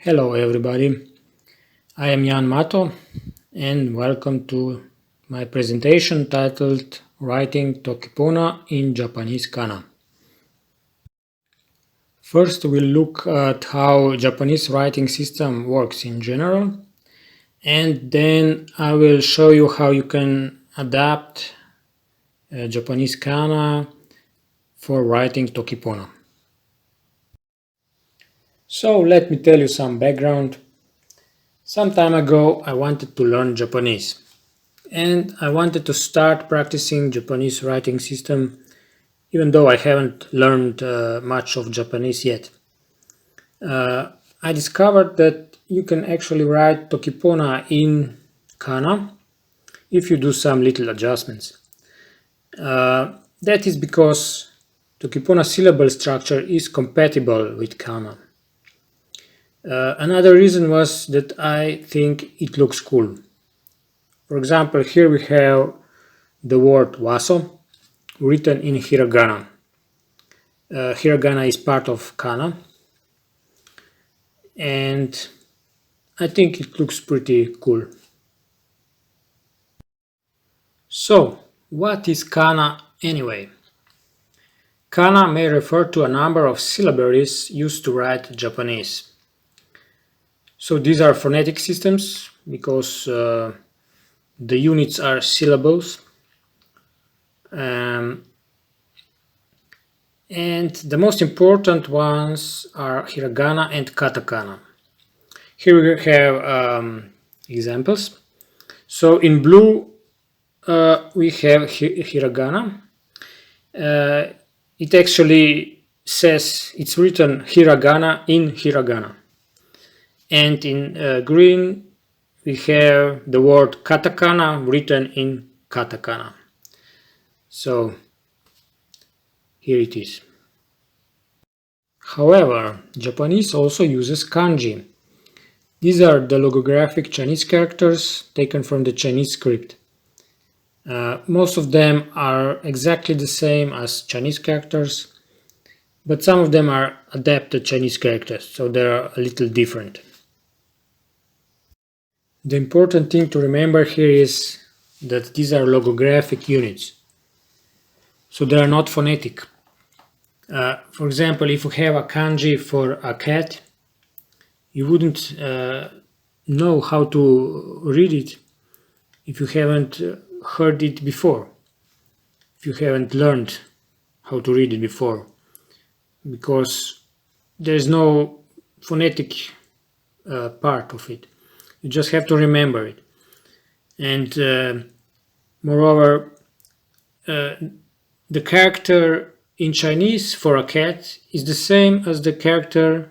Hello everybody, I am Jan Mato and welcome to my presentation titled Writing Toki Pona in Japanese Kana. First we'll look at how Japanese writing system works in general, and then I will show you how you can adapt Japanese Kana for writing Toki Pona. So let me tell you some background. Some time ago I wanted to learn Japanese. And I wanted to start practicing Japanese writing system, even though I haven't learned much of Japanese yet. I discovered that you can actually write Toki Pona in Kana if you do some little adjustments. That is because Toki Pona syllable structure is compatible with Kana. Another reason was that I think it looks cool. For example, here we have the word waso written in Hiragana. Hiragana is part of Kana, and I think it looks pretty cool. So, what is Kana anyway? Kana may refer to a number of syllabaries used to write Japanese. So these are phonetic systems because the units are syllables. And the most important ones are Hiragana and Katakana. Here we have examples. So in blue we have Hiragana. It actually says it's written Hiragana in Hiragana. And in green we have the word Katakana written in Katakana. So here it is. However, Japanese also uses kanji. These are the logographic Chinese characters taken from the Chinese script. Most of them are exactly the same as Chinese characters, but some of them are adapted Chinese characters, so they're a little different. The important thing to remember here is that these are logographic units, so they are not phonetic. For example, if you have a kanji for a cat, you wouldn't know how to read it if you haven't heard it before, if you haven't learned how to read it before, because there's no phonetic part of it. You just have to remember it. And moreover, the character in Chinese for a cat is the same as the character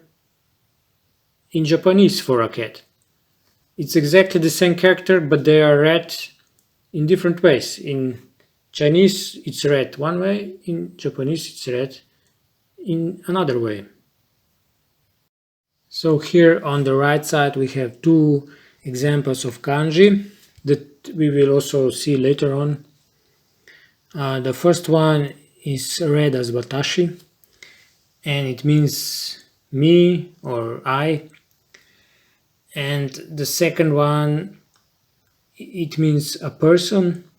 in Japanese for a cat. It's exactly the same character, but they are read in different ways. In Chinese it's read one way, in Japanese it's read in another way. So here on the right side we have two examples of kanji that we will also see later on. The first one is read as watashi, and it means me or I. And the second one, it means a person,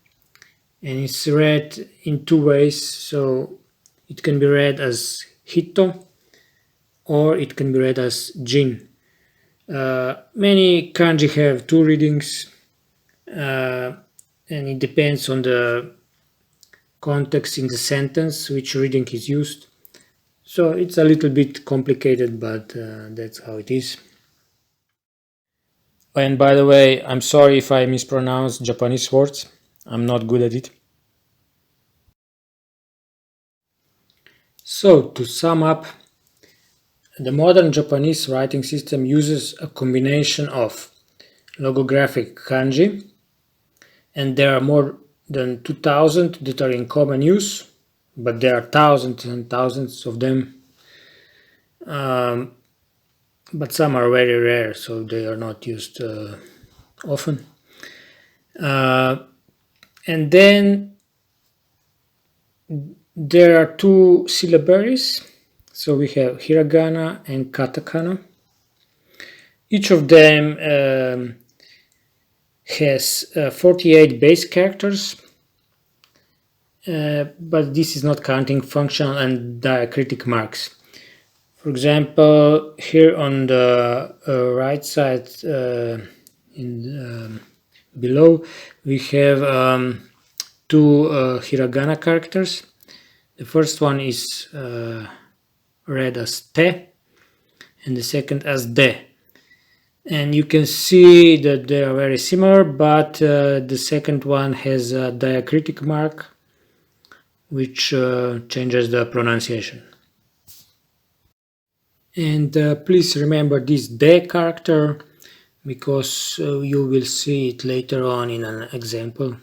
and it's read in two ways. So it can be read as hito or it can be read as jin. Many kanji have two readings, and it depends on the context in the sentence which reading is used. So it's a little bit complicated, but that's how it is. And by the way, I'm sorry if I mispronounce Japanese words. I'm not good at it. So to sum up, the modern Japanese writing system uses a combination of logographic kanji, and there are more than 2000 that are in common use, but there are thousands and thousands of them. But some are very rare, so they are not used often. And then there are two syllabaries. So we have Hiragana and Katakana. Each of them has 48 base characters, but this is not counting functional and diacritic marks. For example, here on the right side below, we have two hiragana characters. The first one is read as te, and the second as de. And you can see that they are very similar, but the second one has a diacritic mark, which changes the pronunciation. And please remember this de character, because you will see it later on in an example,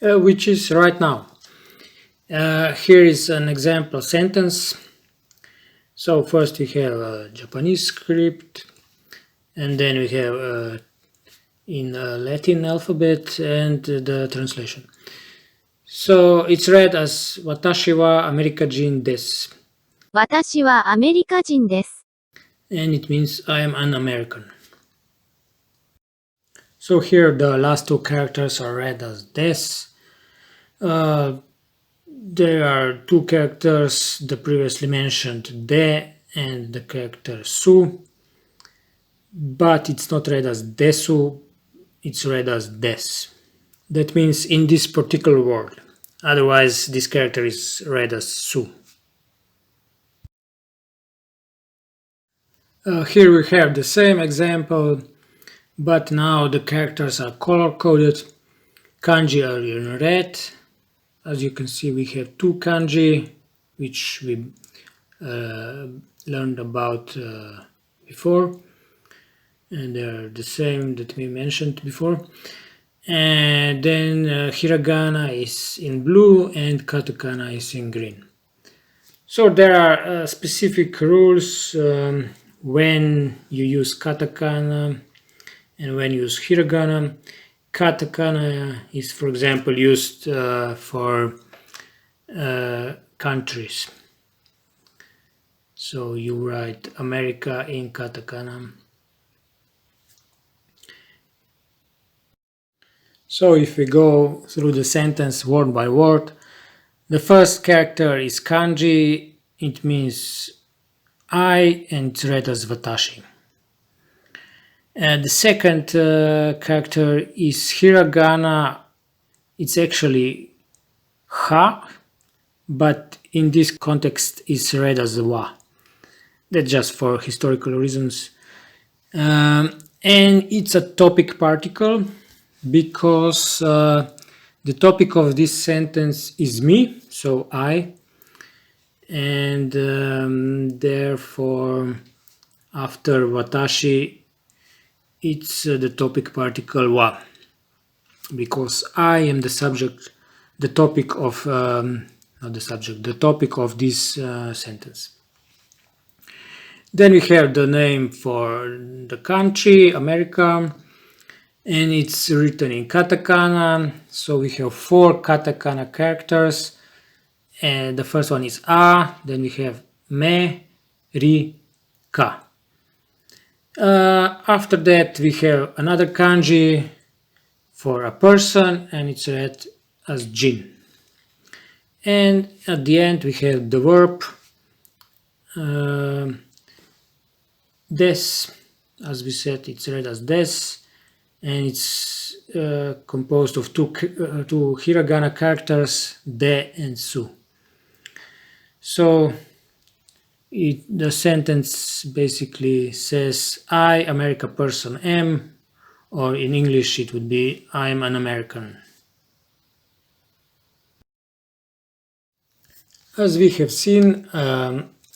which is right now. Here is an example sentence. So first we have a Japanese script, and then we have in Latin alphabet and the translation. So it's read as Watashi wa Amerikajin desu. 私はアメリカ人です。 And it means I am an American. So here the last two characters are read as des. There are two characters, the previously mentioned de and the character su, but it's not read as desu, it's read as des. That means in this particular word. Otherwise, this character is read as su. Here we have the same example, but now the characters are color-coded. Kanji are in red. As you can see, we have two kanji, which we learned about before, and they're the same that we mentioned before. And then hiragana is in blue and katakana is in green. So there are specific rules when you use katakana and when you use hiragana. Katakana is, for example, used for countries. So you write America in katakana. So if we go through the sentence word by word, the first character is kanji. It means I, and it's read as watashi. And the second character is hiragana. It's actually ha, but in this context it's read as wa. That's just for historical reasons. And it's a topic particle because the topic of this sentence is me, so I, and therefore after watashi it's the topic particle wa, because I am the subject, the topic of not the subject, the topic of this sentence. Then we have the name for the country, America, and it's written in katakana. So we have 4 katakana characters, and the first one is a, then we have me, ri, ka. After that we have another kanji for a person, and it's read as jin. And at the end we have the verb des. As we said, it's read as des, and it's composed of two hiragana characters, de and su. So the sentence basically says I, America person, am, or in English it would be I am an American. As we have seen,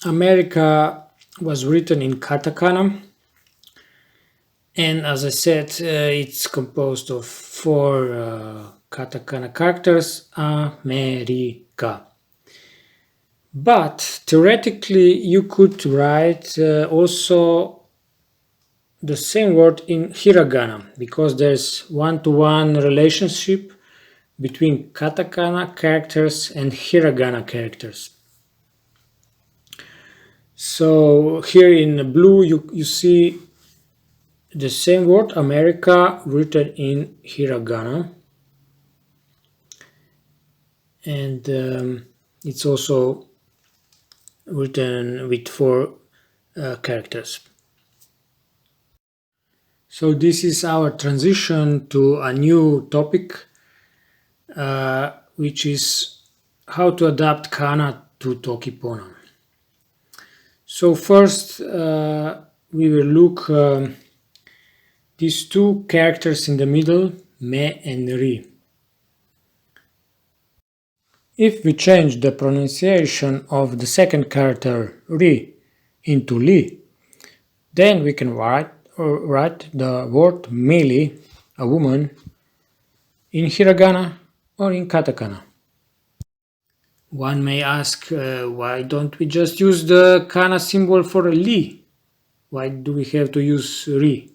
America was written in katakana, and as I said, it's composed of 4 katakana characters, America. But theoretically you could write also the same word in hiragana, because there's one-to-one relationship between katakana characters and hiragana characters. So here in blue you see the same word America written in Hiragana, and it's also written with four characters. So this is our transition to a new topic, which is how to adapt kana to Toki Pona. So first we will look these two characters in the middle, me and ri. If we change the pronunciation of the second character ri into li, then we can write the word meli, a woman, in hiragana or in katakana. One may ask, why don't we just use the kana symbol for li? Why do we have to use ri?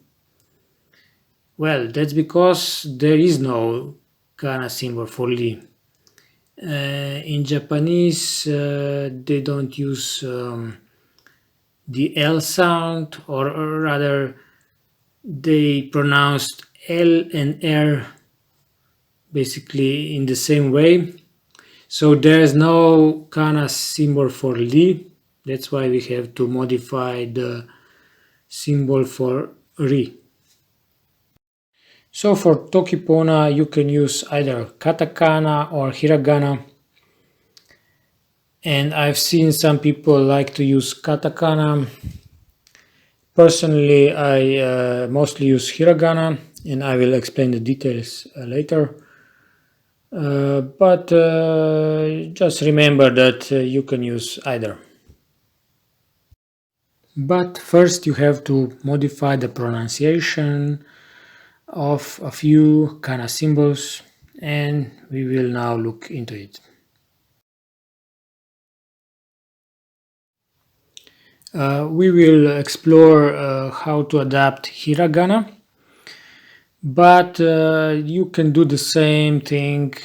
Well, that's because there is no kana symbol for li. In Japanese, they don't use the L sound, or rather, they pronounced L and R basically in the same way. So there is no kana symbol for li. That's why we have to modify the symbol for ri. So for Toki Pona, you can use either katakana or hiragana. And I've seen some people like to use katakana. Personally, I mostly use hiragana, and I will explain the details later. But just remember that you can use either. But first you have to modify the pronunciation of a few kana symbols, and we will now look into it. We will explore how to adapt hiragana, but you can do the same thing,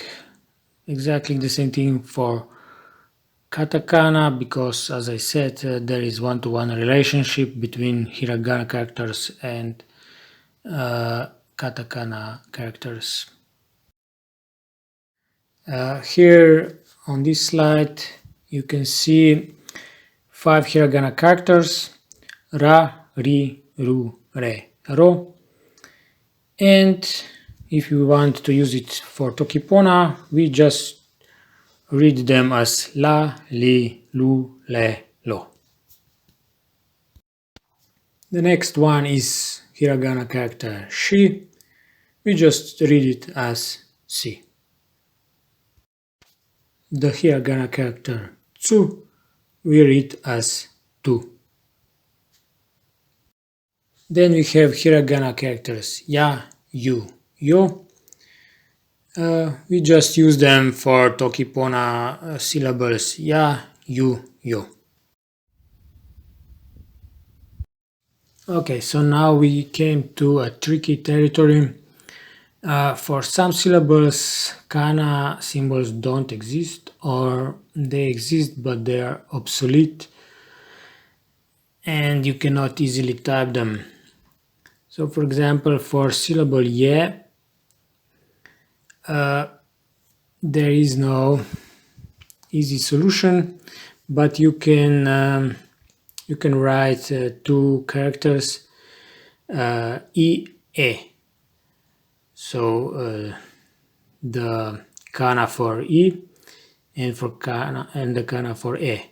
exactly the same thing for katakana, because as I said, there is one-to-one relationship between hiragana characters and katakana characters. Here on this slide you can see 5 hiragana characters: ra, ri, ru, re, ro. And if you want to use it for Toki Pona, we just read them as la, li, lu, le, lo. The next one is hiragana character shi. We just read it as si. The hiragana character tsu, we read as tu. Then we have hiragana characters ya, yu, yo. We just use them for Toki Pona syllables ya, yu, yo. Okay, so now we came to a tricky territory. For some syllables, kana symbols don't exist, or they exist but they are obsolete and you cannot easily type them. So for example, for syllable ye, there is no easy solution, but you can write two characters I, e. So the kana for I and for kana and the kana for e.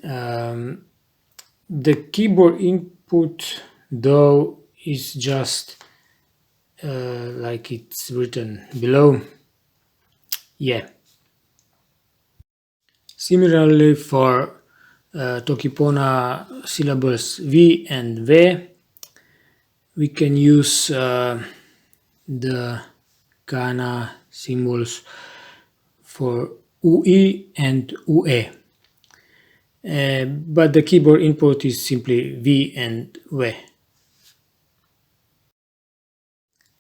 The keyboard input though is just like it's written below. Yeah. Similarly for Toki Pona syllables v and ve, we can use the kana symbols for ui and ue. But the keyboard input is simply v and ve.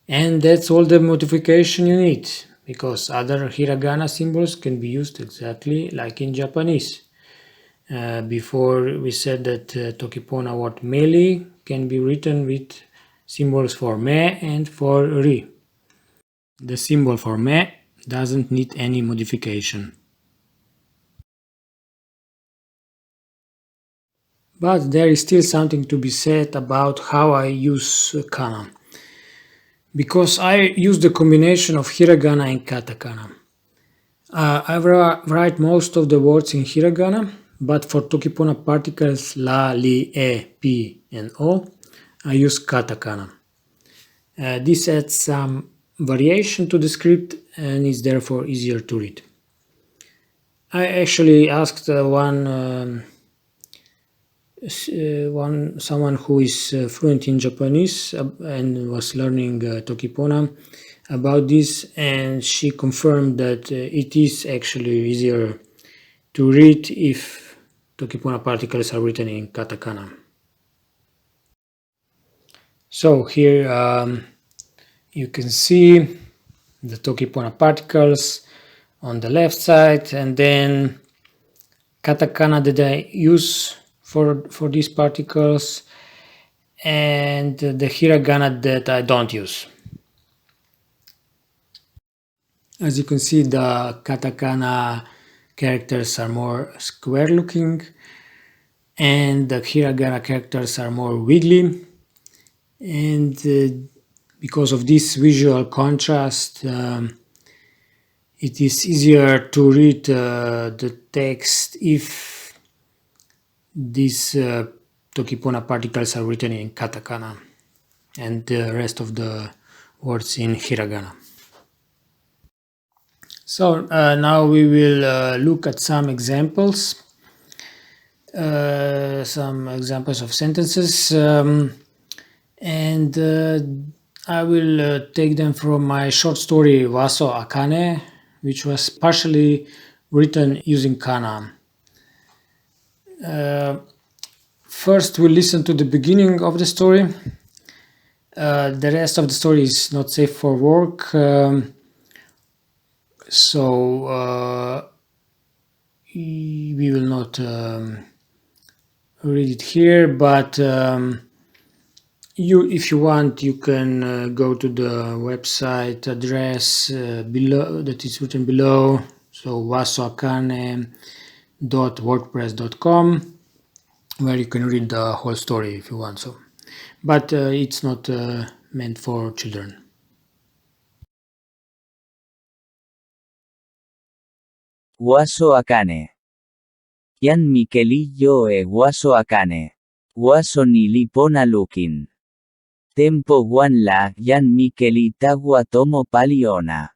And that's all the modification you need, because other hiragana symbols can be used exactly like in Japanese. Before we said that Toki Pona word meli can be written with symbols for me and for ri. The symbol for me doesn't need any modification. But there is still something to be said about how I use kana. Because I use the combination of hiragana and katakana. I write most of the words in hiragana, but for Toki Pona particles la, li, e, pi, and o, I use katakana. This adds some variation to the script and is therefore easier to read. I actually asked someone who is fluent in Japanese and was learning Toki Pona about this, and she confirmed that it is actually easier to read if Toki Pona particles are written in katakana. So here you can see the Toki Pona particles on the left side, and then katakana that I use for these particles, and the hiragana that I don't use. As you can see, the katakana characters are more square looking and the hiragana characters are more wiggly, and because of this visual contrast it is easier to read the text if these Toki Pona particles are written in katakana and the rest of the words in hiragana. So now we will look at some examples of sentences, and I will take them from my short story Waso Akane, which was partially written using kana. First we'll listen to the beginning of the story. The rest of the story is not safe for work, so we will not read it here, but if you want, you can go to the website address below that is written below, so wasoakane.wordpress.com, where you can read the whole story if you want. So, but it's not meant for children. Waso Akane. Yan Mikelillo e Waso Akane. Waso nilipona lukin. Tempo wan la yan Mikeli tagua tomo paliona.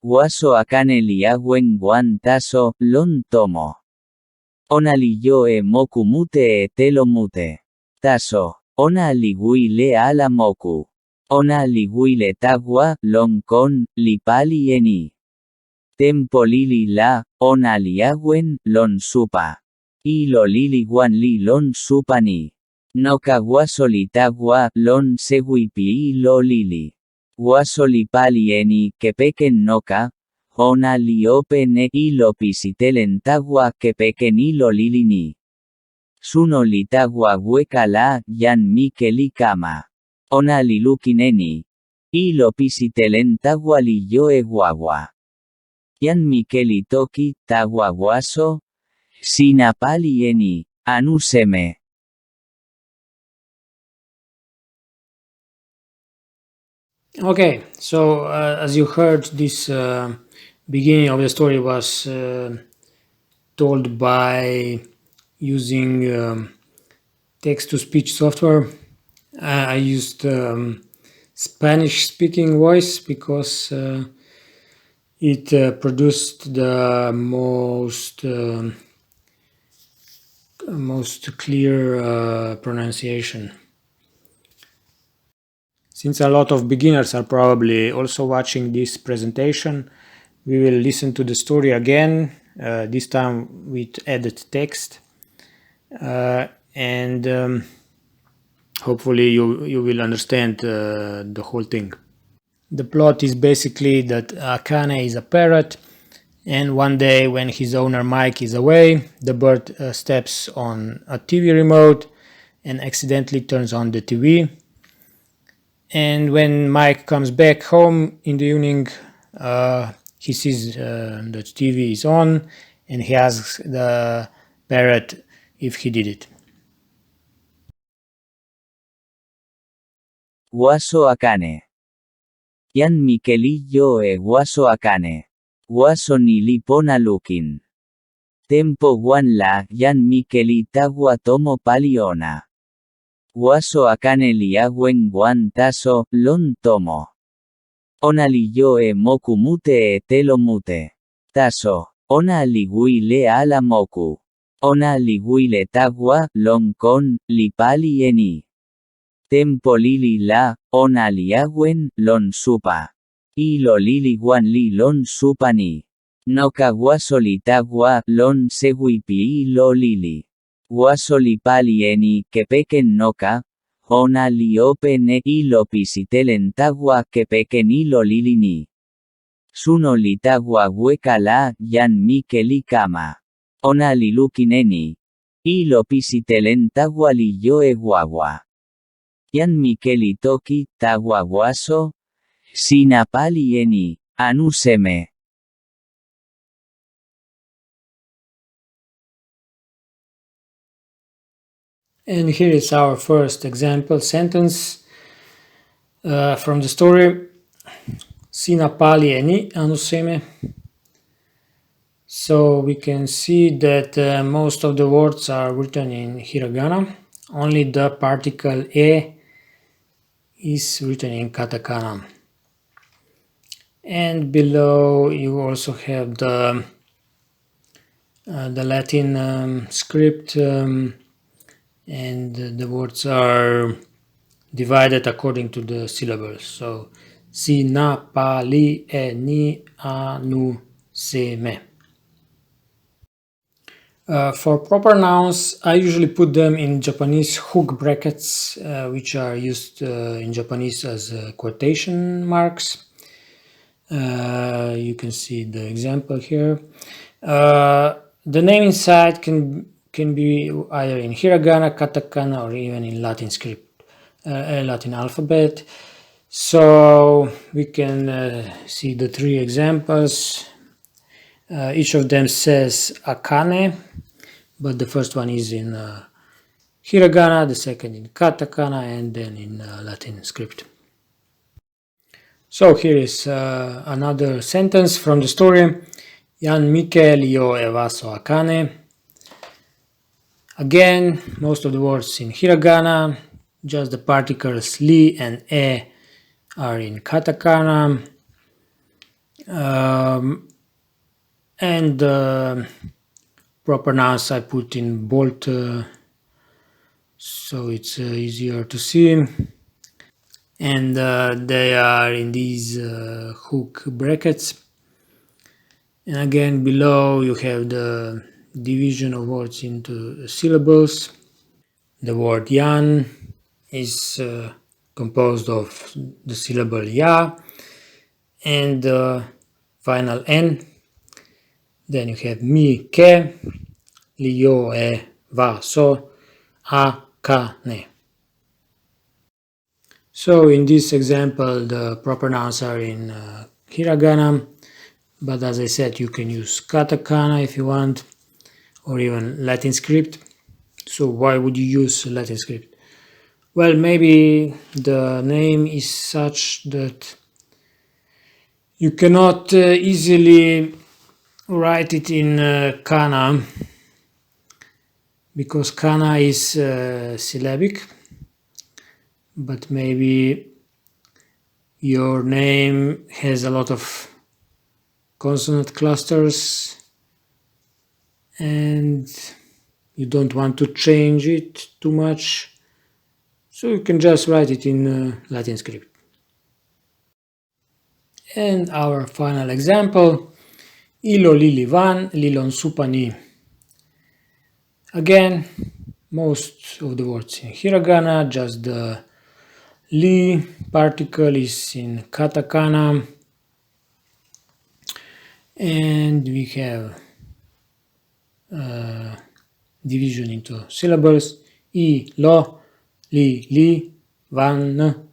Waso Akane liagwen wan taso lon tomo. Ona liyo e moku mute e telo mute. Taso. Ona ligui le ala moku. Ona ligui le tagua lon kon lipali eni. Tempo lili la, ona liagwen, lon supa. Ilo lili guan li lon supa ni. Noka guaso li tagua, lon seguipi ilo lili. Guaso li pali eni, kepeken noka. Ona li opene ilo pisitelen tagua kepeken ilo lili ni. Suno li tagua hueca la, yan mike li kama. Ona li lukineni. Ilo pisitelen tagua li yoe guagua. Yan Mikeli Toki, Tagua Guaso, Sinapali Eni, Anuseme. Okay, so as you heard, this beginning of the story was told by using text-to-speech software. I used Spanish-speaking voice because it produced the most clear pronunciation. Since a lot of beginners are probably also watching this presentation, we will listen to the story again, this time with added text, and hopefully you will understand the whole thing. The plot is basically that Akane is a parrot, And one day when his owner Mike is away, the bird steps on a TV remote and accidentally turns on the TV. And when Mike comes back home in the evening, he sees the TV is on, and he asks the parrot if he did it. Waso Akane. Yan Mikelillo e Waso Akane. Waso nilipona lukin. Tempo wan la yan Mikeli tagua tomo paliona. Waso Akane liagwen wan taso, lon tomo. Ona liyo e moku mute e telo mute. Taso. Ona ligui le ala moku. Ona ligui le tagua, lon kon, lipali eni. Tempo lili la, ona liagwen, lon supa. Ilo lili guan li lon supa ni. Noka guaso li tagua, lon seguipi lo lili. Guaso li pali eni, kepeken noka. Ona li opene ilo pisitelen tagua kepeken ilo lili ni. Suno li tagua hueca la, yan mike li kama. Ona li lukineni. Ilo pisitelen tagua li yoe guagua. Yan Mikeli Toki, tagua guaso. Sinapali eni, anuseme. And here is our first example sentence from the story. Sinapali eni anuseme. So we can see that most of the words are written in Hiragana. Only the particle e is written in katakana. And below you also have the Latin script, and the words are divided according to the syllables. So si na pa li e ni a nu se me. For proper nouns, I usually put them in Japanese hook brackets, which are used in Japanese as quotation marks. You can see the example here. The name inside can be either in Hiragana, Katakana, or even in Latin script, Latin alphabet. So we can see the three examples. Each of them says Akane, but the first one is in Hiragana, the second in Katakana, and then in Latin script. So here is another sentence from the story. Yan Mikel yo evaso Akane. Again, most of the words in Hiragana, just the particles li and e are in Katakana. And proper nouns I put in bold, so it's easier to see. And they are in these hook brackets. And again, below you have the division of words into syllables. The word yan is composed of the syllable ya and the final n. Then you have mi, ke, li, yo, e, va, so, a, ka, ne. So in this example, the proper nouns are in Hiragana, but as I said, you can use katakana if you want, or even Latin script. So why would you use Latin script? Well, maybe the name is such that you cannot easily write it in kana, because kana is syllabic, but maybe your name has a lot of consonant clusters and you don't want to change it too much, so you can just write it in Latin script. And our final example, ilo lili van lilon supani. Again, most of the words in Hiragana, just the li particle is in katakana. And we have division into syllables: I, lo, li, van,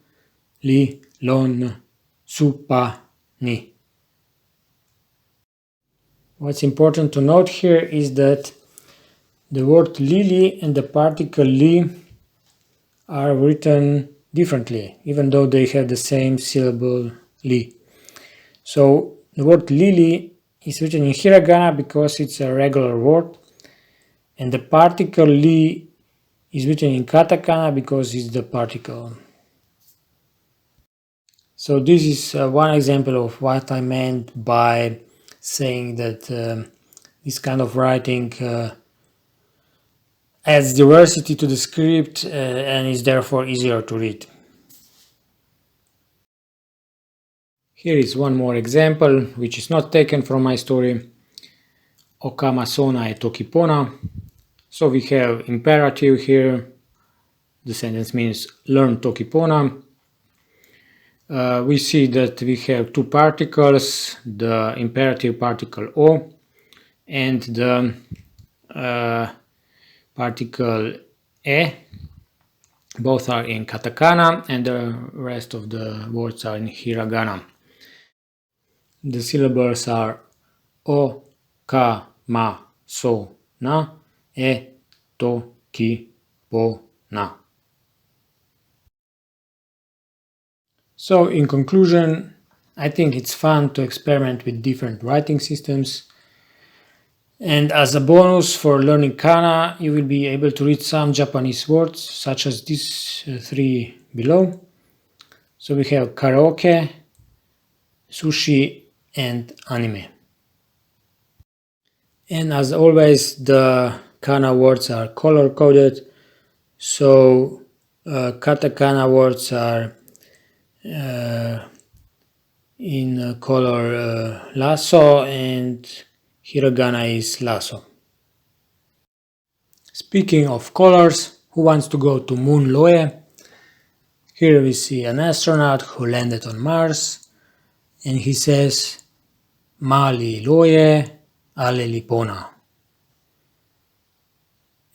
li, lon, su, pa, ni. What's important to note here is that the word lili and the particle li are written differently, even though they have the same syllable li. So the word lili is written in Hiragana because it's a regular word, and the particle li is written in katakana because it's the particle. So this is one example of what I meant by saying that this kind of writing adds diversity to the script and is therefore easier to read. Here is one more example, which is not taken from my story. Okama sona e Toki Pona. So we have imperative here. The sentence means learn Toki Pona. We see that we have two particles, the imperative particle o and the particle e. Both are in katakana and the rest of the words are in hiragana. The syllables are o, ka, ma, so, na, e, to, ki, po, na. So in conclusion, I think it's fun to experiment with different writing systems. And as a bonus for learning kana, you will be able to read some Japanese words, such as these three below. So we have karaoke, sushi, and anime. And as always, the kana words are color coded. So katakana words are in color lasso and hiragana is lasso. Speaking of colors, who wants to go to Moon Loe? Here we see an astronaut who landed on Mars and he says Mali Loe Ale Lipona.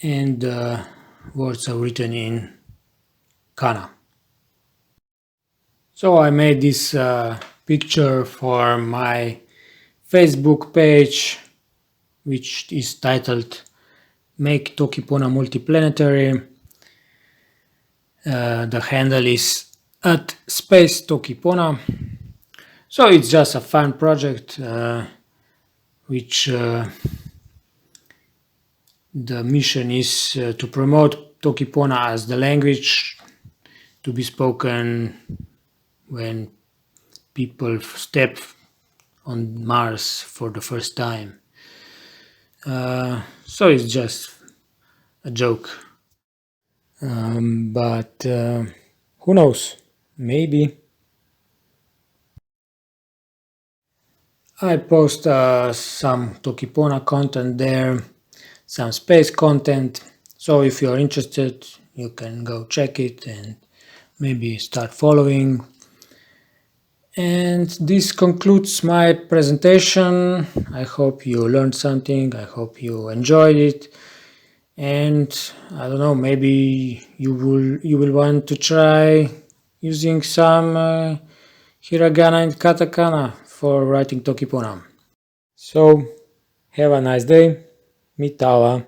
And the words are written in kana. So I made this picture for my Facebook page, which is titled Make Toki Pona Multiplanetary. The handle is at Space Toki Pona. So it's just a fun project which the mission is to promote Toki Pona as the language to be spoken when people step on Mars for the first time. So it's just a joke. But who knows? Maybe. I post some Toki Pona content there, some space content. So if you're interested, you can go check it and maybe start following. And this concludes my presentation. I hope you learned something. I hope you enjoyed it. And I don't know, maybe you will want to try using some hiragana and katakana for writing Toki Pona. So have a nice day. Mitawa.